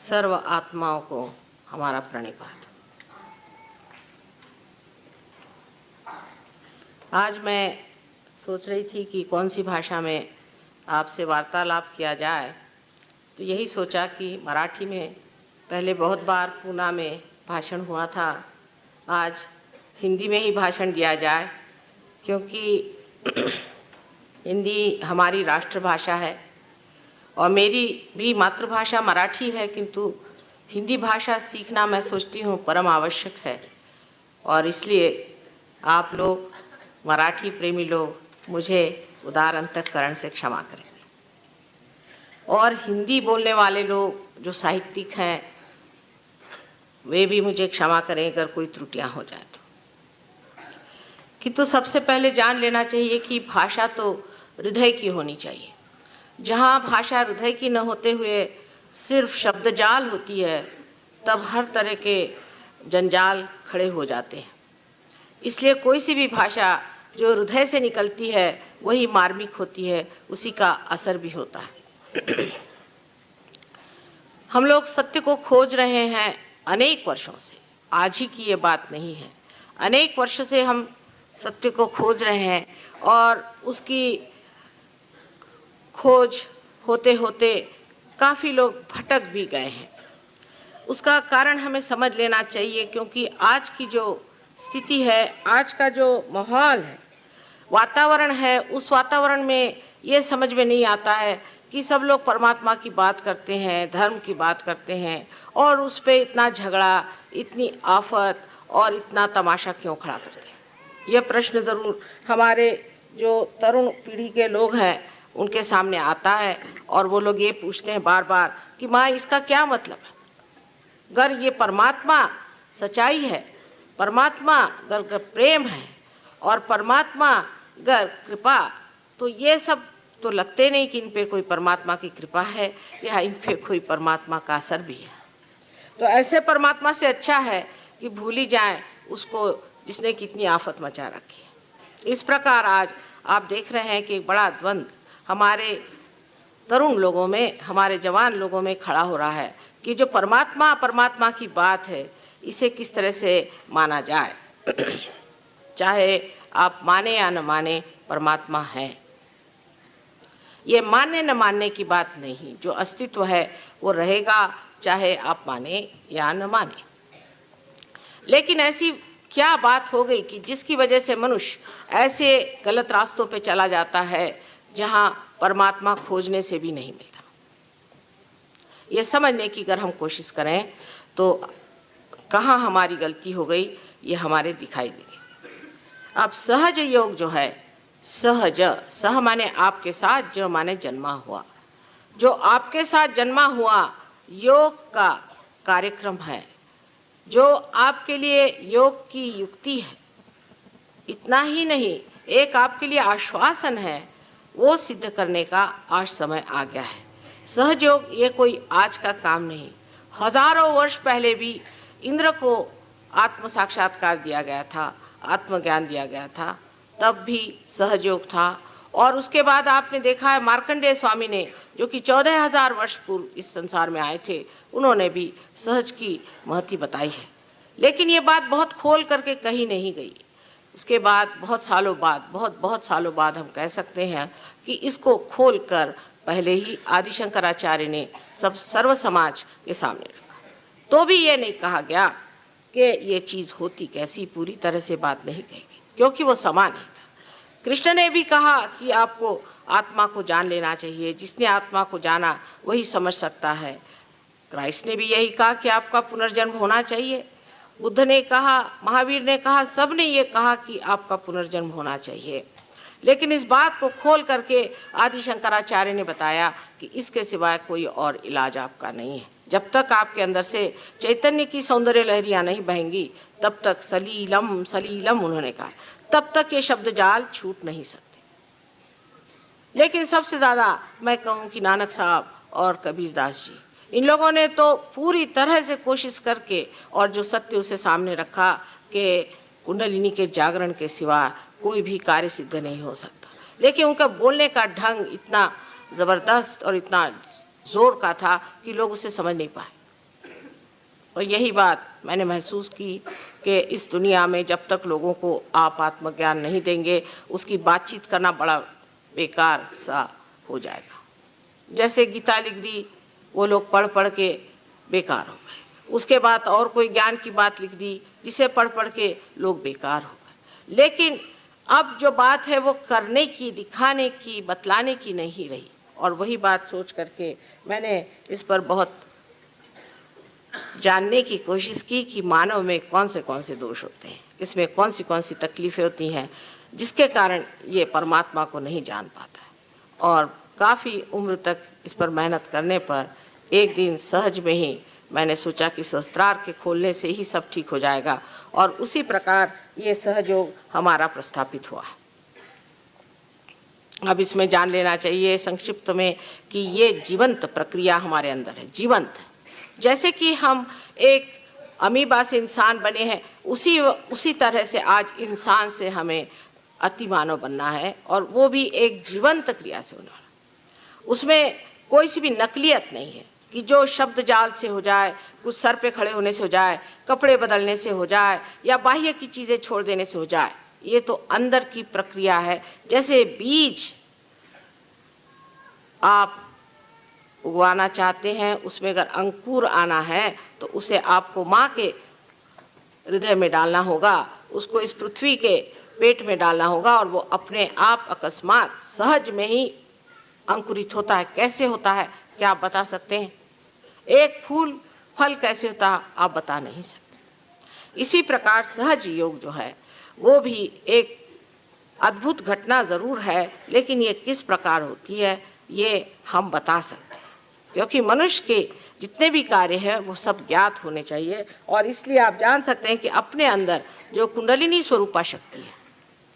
सर्व आत्माओं को हमारा प्रणिपात। आज मैं सोच रही थी कि कौन सी भाषा में आपसे वार्तालाप किया जाए, तो यही सोचा कि मराठी में पहले बहुत बार पूना में भाषण हुआ था, आज हिंदी में ही भाषण दिया जाए, क्योंकि हिंदी हमारी राष्ट्रभाषा है और मेरी भी मातृभाषा मराठी है, किंतु हिंदी भाषा सीखना मैं सोचती हूँ परम आवश्यक है। और इसलिए आप लोग मराठी प्रेमी लोग मुझे उदार अंतःकरण से क्षमा करें, और हिंदी बोलने वाले लोग जो साहित्यिक हैं वे भी मुझे क्षमा करें अगर कोई त्रुटियां हो जाए तो। किंतु सबसे पहले जान लेना चाहिए कि भाषा तो हृदय की होनी चाहिए। जहाँ भाषा हृदय की न होते हुए सिर्फ शब्दजाल होती है, तब हर तरह के जंजाल खड़े हो जाते हैं। इसलिए कोई सी भी भाषा जो हृदय से निकलती है वही मार्मिक होती है, उसी का असर भी होता है। हम लोग सत्य को खोज रहे हैं अनेक वर्षों से, आज ही की ये बात नहीं है। अनेक वर्षों से हम सत्य को खोज रहे हैं और उसकी खोज होते होते काफ़ी लोग भटक भी गए हैं। उसका कारण हमें समझ लेना चाहिए, क्योंकि आज की जो स्थिति है, आज का जो माहौल है, वातावरण है, उस वातावरण में ये समझ में नहीं आता है कि सब लोग परमात्मा की बात करते हैं, धर्म की बात करते हैं, और उस पर इतना झगड़ा, इतनी आफत और इतना तमाशा क्यों खड़ा करते हैं। यह प्रश्न ज़रूर हमारे जो तरुण पीढ़ी के लोग हैं उनके सामने आता है, और वो लोग ये पूछते हैं बार बार कि माँ इसका क्या मतलब है। अगर ये परमात्मा सच्चाई है, परमात्मा अगर प्रेम है और परमात्मा अगर कृपा, तो ये सब तो लगते नहीं कि इन पे कोई परमात्मा की कृपा है या इन पे कोई परमात्मा का असर भी है। तो ऐसे परमात्मा से अच्छा है कि भूल ही जाए उसको जिसने कितनी आफत मचा रखी है। इस प्रकार आज आप देख रहे हैं कि एक बड़ा द्वंद्व हमारे तरुण लोगों में, हमारे जवान लोगों में खड़ा हो रहा है कि जो परमात्मा की बात है इसे किस तरह से माना जाए। चाहे आप माने या न माने, परमात्मा है। ये मानने न मानने की बात नहीं, जो अस्तित्व है वो रहेगा, चाहे आप माने या न माने। लेकिन ऐसी क्या बात हो गई कि जिसकी वजह से मनुष्य ऐसे गलत रास्तों पे चला जाता है जहाँ परमात्मा खोजने से भी नहीं मिलता। ये समझने की अगर हम कोशिश करें तो कहाँ हमारी गलती हो गई ये हमारे दिखाई देगी। अब सहज योग जो है, सहज, सह माने आपके साथ, जो माने जन्मा हुआ, जो आपके साथ जन्मा हुआ योग का कार्यक्रम है, जो आपके लिए योग की युक्ति है। इतना ही नहीं, एक आपके लिए आश्वासन है, वो सिद्ध करने का आज समय आ गया है। सहज योग ये कोई आज का काम नहीं, हजारों वर्ष पहले भी इंद्र को आत्म साक्षात्कार दिया गया था, आत्मज्ञान दिया गया था, तब भी सहज योग था। और उसके बाद आपने देखा है मार्कंडेय स्वामी ने, जो कि 14,000 वर्ष पूर्व इस संसार में आए थे, उन्होंने भी सहज की महत्व बताई है। लेकिन ये बात बहुत खोल करके कही नहीं गई। उसके बाद बहुत सालों बाद हम कह सकते हैं कि इसको खोलकर पहले ही आदि शंकराचार्य ने सर्व समाज के सामने रखा। तो भी ये नहीं कहा गया कि ये चीज़ होती कैसी, पूरी तरह से बात नहीं कही गई, क्योंकि वो समान नहीं था। कृष्ण ने भी कहा कि आपको आत्मा को जान लेना चाहिए, जिसने आत्मा को जाना वही समझ सकता है। क्राइस्ट ने भी यही कहा कि आपका पुनर्जन्म होना चाहिए। बुद्ध ने कहा, महावीर ने कहा, सब ने ये कहा कि आपका पुनर्जन्म होना चाहिए। लेकिन इस बात को खोल करके आदि शंकराचार्य ने बताया कि इसके सिवाय कोई और इलाज आपका नहीं है। जब तक आपके अंदर से चैतन्य की सौंदर्य लहरियां नहीं बहेंगी, तब तक सलीलम सलीलम उन्होंने कहा, तब तक ये शब्द जाल छूट नहीं सकते। लेकिन सबसे ज़्यादा मैं कहूँ कि नानक साहब और कबीरदास जी, इन लोगों ने तो पूरी तरह से कोशिश करके, और जो सत्य उसे सामने रखा कि कुंडलिनी के जागरण के सिवा कोई भी कार्य सिद्ध नहीं हो सकता। लेकिन उनका बोलने का ढंग इतना ज़बरदस्त और इतना जोर का था कि लोग उसे समझ नहीं पाए। और यही बात मैंने महसूस की कि इस दुनिया में जब तक लोगों को आप आत्मज्ञान नहीं देंगे, उसकी बातचीत करना बड़ा बेकार सा हो जाएगा। जैसे गीता लिख दी, वो लोग पढ़ पढ़ के बेकार हो गए। उसके बाद और कोई ज्ञान की बात लिख दी, जिसे पढ़ पढ़ के लोग बेकार हो गए। लेकिन अब जो बात है वो करने की, दिखाने की, बतलाने की नहीं रही। और वही बात सोच करके मैंने इस पर बहुत जानने की कोशिश की कि मानव में कौन से दोष होते हैं, इसमें कौन सी तकलीफें होती हैं जिसके कारण ये परमात्मा को नहीं जान पाता है। और काफ़ी उम्र तक इस पर मेहनत करने पर एक दिन सहज में ही मैंने सोचा कि सहस्त्रार के खोलने से ही सब ठीक हो जाएगा, और उसी प्रकार ये सहयोग हमारा प्रस्थापित हुआ है। अब इसमें जान लेना चाहिए संक्षिप्त में कि ये जीवंत प्रक्रिया हमारे अंदर है, जीवंत है। जैसे कि हम एक अमीबा से इंसान बने हैं, उसी तरह से आज इंसान से हमें अति मानव बनना है, और वो भी एक जीवंत क्रिया से होना। उसमें कोई सी भी नकलियत नहीं है कि जो शब्द जाल से हो जाए, कुछ सर पे खड़े होने से हो जाए, कपड़े बदलने से हो जाए, या बाह्य की चीज़ें छोड़ देने से हो जाए। ये तो अंदर की प्रक्रिया है। जैसे बीज आप उगाना चाहते हैं, उसमें अगर अंकुर आना है तो उसे आपको माँ के हृदय में डालना होगा, उसको इस पृथ्वी के पेट में डालना होगा, और वो अपने आप अकस्मात सहज में ही अंकुरित होता है। कैसे होता है क्या आप बता सकते हैं? एक फूल फल कैसे होता है आप बता नहीं सकते। इसी प्रकार सहज योग जो है वो भी एक अद्भुत घटना ज़रूर है, लेकिन ये किस प्रकार होती है ये हम बता सकते हैं, क्योंकि मनुष्य के जितने भी कार्य हैं वो सब ज्ञात होने चाहिए। और इसलिए आप जान सकते हैं कि अपने अंदर जो कुंडलिनी स्वरूपा शक्ति है,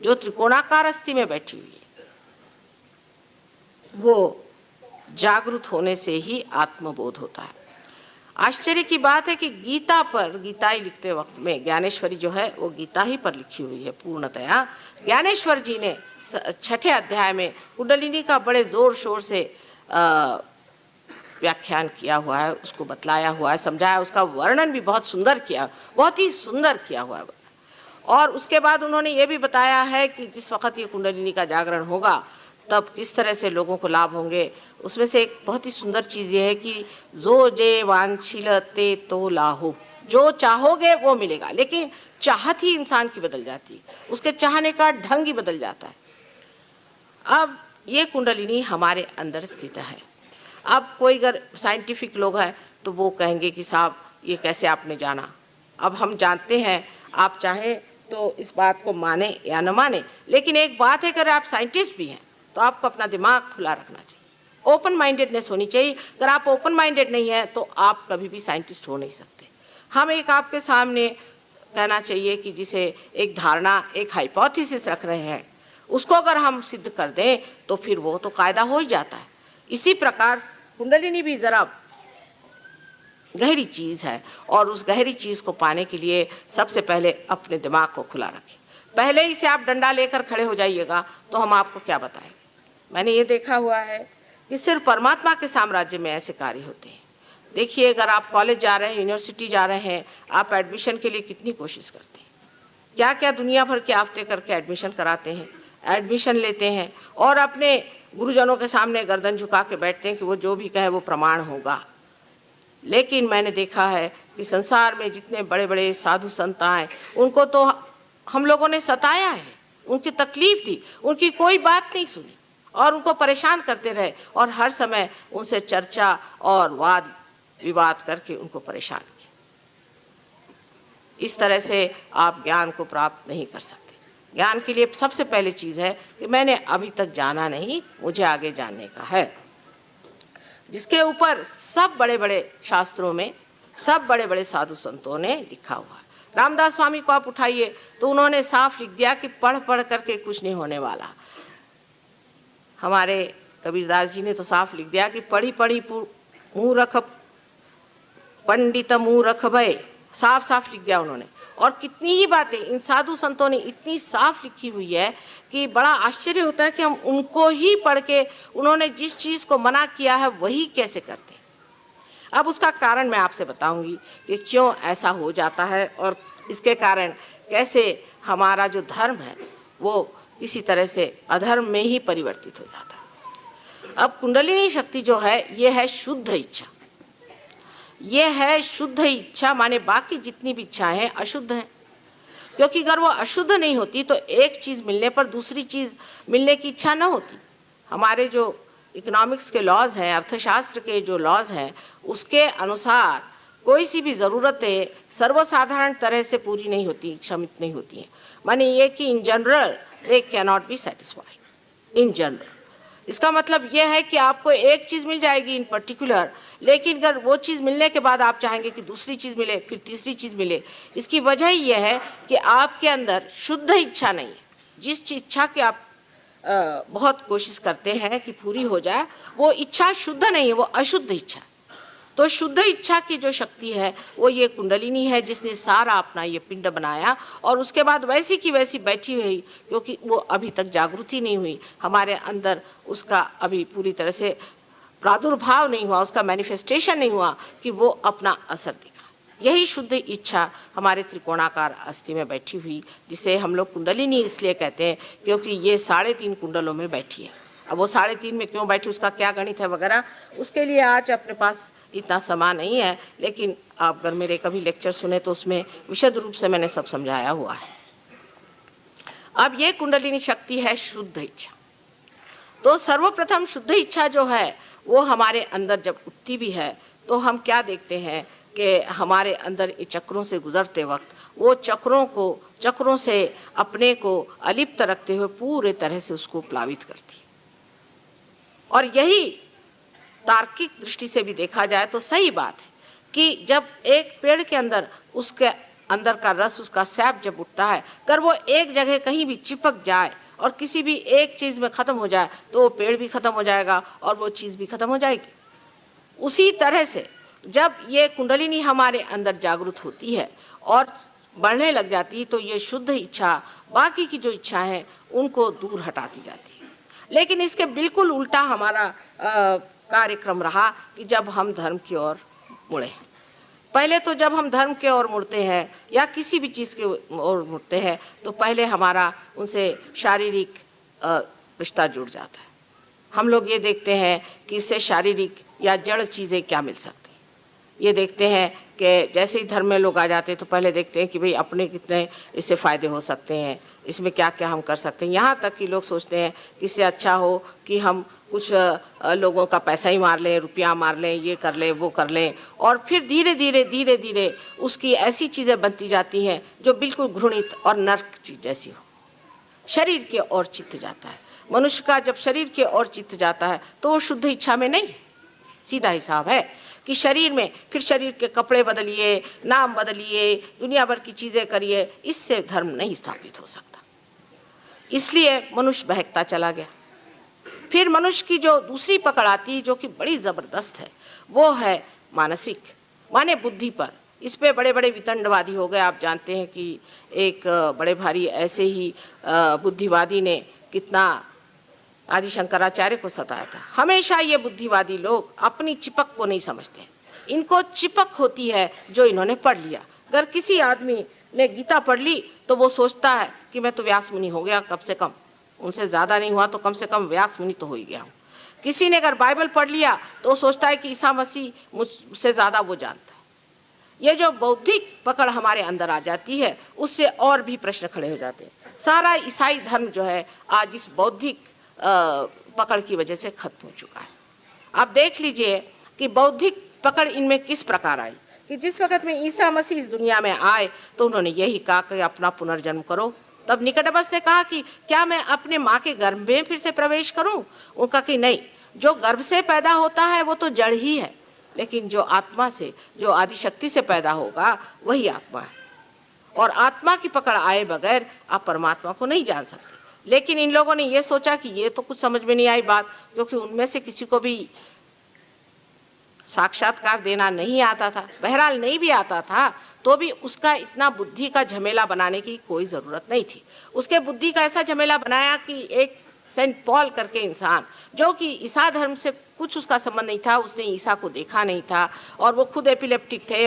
जो त्रिकोणाकार अस्थि में बैठी हुई है, वो जागृत होने से ही आत्मबोध होता है। आश्चर्य की बात है कि गीता पर, गीताई लिखते वक्त में ज्ञानेश्वरी जो है वो गीता ही पर लिखी हुई है पूर्णतया। ज्ञानेश्वर जी ने 6ठे अध्याय में कुंडलिनी का बड़े जोर शोर से व्याख्यान किया हुआ है, उसको बतलाया हुआ है, समझाया, उसका वर्णन भी बहुत सुंदर किया, बहुत ही सुंदर किया हुआ है। और उसके बाद उन्होंने ये भी बताया है कि जिस वक्त ये कुंडलिनी का जागरण होगा तब किस तरह से लोगों को लाभ होंगे। उसमें से एक बहुत ही सुंदर चीज़ ये है कि जो जे वांछिलते तो लाहो, जो चाहोगे वो मिलेगा, लेकिन चाहत ही इंसान की बदल जाती है, उसके चाहने का ढंग ही बदल जाता है। अब ये कुंडलिनी हमारे अंदर स्थित है। अब कोई अगर साइंटिफिक लोग हैं तो वो कहेंगे कि साहब ये कैसे आपने जाना। अब हम जानते हैं, आप चाहें तो इस बात को माने या न माने, लेकिन एक बात है, अगर आप साइंटिस्ट भी हैं तो आपको अपना दिमाग खुला रखना चाहिए, ओपन माइंडेडनेस होनी चाहिए। अगर आप ओपन माइंडेड नहीं है तो आप कभी भी साइंटिस्ट हो नहीं सकते। हम एक आपके सामने कहना चाहिए कि जिसे एक धारणा, एक हाइपोथेसिस रख रहे हैं, उसको अगर हम सिद्ध कर दें तो फिर वो तो कायदा हो ही जाता है। इसी प्रकार कुंडलिनी भी जरा गहरी चीज़ है, और उस गहरी चीज़ को पाने के लिए सबसे पहले अपने दिमाग को खुला रखें। पहले ही से आप डंडा लेकर खड़े हो जाइएगा तो हम आपको क्या बताएं। मैंने ये देखा हुआ है कि सिर्फ परमात्मा के साम्राज्य में ऐसे कार्य होते हैं। देखिए, अगर आप कॉलेज जा रहे हैं, यूनिवर्सिटी जा रहे हैं, आप एडमिशन के लिए कितनी कोशिश करते हैं, क्या क्या दुनिया भर के आफ्ते करके एडमिशन कराते हैं, एडमिशन लेते हैं, और अपने गुरुजनों के सामने गर्दन झुका के बैठते हैं कि वो जो भी कहे वो प्रमाण होगा। लेकिन मैंने देखा है कि संसार में जितने बड़े बड़े साधु संत आए, उनको तो हम लोगों ने सताया है, उनकी तकलीफ थी, उनकी कोई बात नहीं सुनी और उनको परेशान करते रहे, और हर समय उनसे चर्चा और वाद विवाद करके उनको परेशान किया। इस तरह से आप ज्ञान को प्राप्त नहीं कर सकते। ज्ञान के लिए सबसे पहले चीज़ है कि मैंने अभी तक जाना नहीं, मुझे आगे जानने का है, जिसके ऊपर सब बड़े बड़े शास्त्रों में, सब बड़े बड़े साधु संतों ने लिखा हुआ है। रामदास स्वामी को आप उठाइए तो उन्होंने साफ लिख दिया कि पढ़ पढ़ करके कुछ नहीं होने वाला। हमारे कबीरदास जी ने तो साफ लिख दिया कि पढ़ी पढ़ी मूर्ख पंडित मूर्ख भय, साफ साफ लिख दिया उन्होंने। और कितनी ही बातें इन साधु संतों ने इतनी साफ लिखी हुई है कि बड़ा आश्चर्य होता है कि हम उनको ही पढ़ के उन्होंने जिस चीज़ को मना किया है वही कैसे करते हैं। अब उसका कारण मैं आपसे बताऊंगी कि क्यों ऐसा हो जाता है और इसके कारण कैसे हमारा जो धर्म है वो किसी तरह से अधर्म में ही परिवर्तित हो जाता है। अब कुंडलिनी शक्ति जो है ये है शुद्ध इच्छा, ये है शुद्ध इच्छा, माने बाकी जितनी भी इच्छाएं हैं अशुद्ध हैं, क्योंकि अगर वो अशुद्ध नहीं होती तो एक चीज़ मिलने पर दूसरी चीज़ मिलने की इच्छा न होती। हमारे जो इकोनॉमिक्स के लॉज हैं, अर्थशास्त्र के जो लॉज हैं, उसके अनुसार कोई सी भी ज़रूरतें सर्वसाधारण तरह से पूरी नहीं होती, क्षमित नहीं होती हैं। माने ये कि in general they can not be satisfied in general. इसका मतलब यह है कि आपको एक चीज़ मिल जाएगी इन पर्टिकुलर, लेकिन अगर वो चीज़ मिलने के बाद आप चाहेंगे कि दूसरी चीज़ मिले, फिर तीसरी चीज़ मिले। इसकी वजह यह है कि आपके अंदर शुद्ध इच्छा नहीं है। जिस इच्छा की आप बहुत कोशिश करते हैं कि पूरी हो जाए, वो इच्छा शुद्ध नहीं है, वो अशुद्ध इच्छा। तो शुद्ध इच्छा की जो शक्ति है वो ये कुंडलिनी है, जिसने सारा अपना ये पिंड बनाया और उसके बाद वैसी की वैसी बैठी हुई, क्योंकि वो अभी तक जागृति नहीं हुई, हमारे अंदर उसका अभी पूरी तरह से प्रादुर्भाव नहीं हुआ, उसका मैनिफेस्टेशन नहीं हुआ कि वो अपना असर दिखा। यही शुद्ध इच्छा हमारे त्रिकोणाकार अस्थि में बैठी हुई, जिसे हम लोग कुंडलिनी इसलिए कहते हैं क्योंकि ये 3.5 कुंडलों में बैठी है। अब वो 3.5 में क्यों बैठी, उसका क्या गणित है वगैरह, उसके लिए आज अपने पास इतना समय नहीं है, लेकिन आप अगर मेरे कभी लेक्चर सुने तो उसमें विशद रूप से मैंने सब समझाया हुआ है। अब ये कुंडलिनी शक्ति है शुद्ध इच्छा। तो सर्वप्रथम शुद्ध इच्छा जो है वो हमारे अंदर जब उठती भी है तो हम क्या देखते हैं कि हमारे अंदर चक्रों से गुजरते वक्त वो चक्रों से अपने को अलिप्त रखते हुए पूरे तरह से उसको प्लावित करती है। और यही तार्किक दृष्टि से भी देखा जाए तो सही बात है कि जब एक पेड़ के अंदर उसके अंदर का रस, उसका सैप जब उठता है, अगर वो एक जगह कहीं भी चिपक जाए और किसी भी एक चीज़ में ख़त्म हो जाए तो वो पेड़ भी ख़त्म हो जाएगा और वो चीज़ भी ख़त्म हो जाएगी। उसी तरह से जब ये कुंडलिनी हमारे अंदर जागृत होती है और बढ़ने लग जाती है तो ये शुद्ध इच्छा बाकी की जो इच्छा है उनको दूर हटाती जाती है। लेकिन इसके बिल्कुल उल्टा हमारा कार्यक्रम रहा कि जब हम धर्म की ओर मुड़े। पहले तो जब हम धर्म के ओर मुड़ते हैं या किसी भी चीज़ के ओर मुड़ते हैं तो पहले हमारा उनसे शारीरिक रिश्ता जुड़ जाता है। हम लोग ये देखते हैं कि इससे शारीरिक या जड़ चीज़ें क्या मिल सकती, ये देखते हैं कि जैसे ही धर्म में लोग आ जाते हैं तो पहले देखते हैं कि भाई अपने कितने इससे फ़ायदे हो सकते हैं, इसमें क्या क्या हम कर सकते हैं। यहाँ तक कि लोग सोचते हैं कि इससे अच्छा हो कि हम कुछ लोगों का पैसा ही मार लें, रुपया मार लें, ये कर लें, वो कर लें, और फिर धीरे धीरे उसकी ऐसी चीज़ें बनती जाती हैं जो बिल्कुल घृणित और नर्क चीज़ जैसी हो। शरीर के ओर चित्त जाता है। मनुष्य का जब शरीर के ओर चित्त जाता है तो वो शुद्ध इच्छा में नहीं। सीधा हिसाब है कि शरीर में फिर शरीर के कपड़े बदलिए, नाम बदलिए, दुनिया भर की चीज़ें करिए, इससे धर्म नहीं स्थापित हो सकता। इसलिए मनुष्य बहकता चला गया। फिर मनुष्य की जो दूसरी पकड़ आती, जो कि बड़ी ज़बरदस्त है, वो है मानसिक, माने बुद्धि पर। इस पे बड़े बड़े वितंडवादी हो गए। आप जानते हैं कि एक बड़े भारी ऐसे ही बुद्धिवादी ने कितना आदि शंकराचार्य को सताया था। हमेशा ये बुद्धिवादी लोग अपनी चिपक को नहीं समझते। इनको चिपक होती है जो इन्होंने पढ़ लिया। अगर किसी आदमी ने गीता पढ़ ली तो वो सोचता है कि मैं तो व्यास मुनि हो गया, कम से कम उनसे ज़्यादा नहीं हुआ तो कम से कम व्यास मुनि तो हो ही गया हूँ। किसी ने अगर बाइबल पढ़ लिया तो वो सोचता है कि ईसा मसीह मुझसे ज़्यादा वो जानता है। ये जो बौद्धिक पकड़ हमारे अंदर आ जाती है उससे और भी प्रश्न खड़े हो जाते हैं। सारा ईसाई धर्म जो है आज इस बौद्धिक पकड़ की वजह से खत्म हो चुका है। आप देख लीजिए कि बौद्धिक पकड़ इनमें किस प्रकार आई कि जिस वक्त में ईसा मसीह इस दुनिया में आए तो उन्होंने यही कहा कि अपना पुनर्जन्म करो। तब निकोडेमस ने कहा कि क्या मैं अपने माँ के गर्भ में फिर से प्रवेश करूं? उनका कि नहीं, जो गर्भ से पैदा होता है वो तो जड़ ही है, लेकिन जो आत्मा से, जो आदिशक्ति से पैदा होगा वही आत्मा है। और आत्मा की पकड़ आए बगैर आप परमात्मा को नहीं जान सकते। लेकिन इन लोगों ने ये सोचा कि ये तो कुछ समझ में नहीं आई बात, क्योंकि उनमें से किसी को भी साक्षात्कार देना नहीं आता था। बहरहाल नहीं भी आता था तो भी उसका इतना बुद्धि का झमेला बनाने की कोई ज़रूरत नहीं थी। उसके बुद्धि का ऐसा झमेला बनाया कि एक सेंट पॉल करके इंसान, जो कि ईसा धर्म से कुछ उसका संबंध नहीं था, उसने ईसा को देखा नहीं था और वो खुद एपिलेप्टिक थे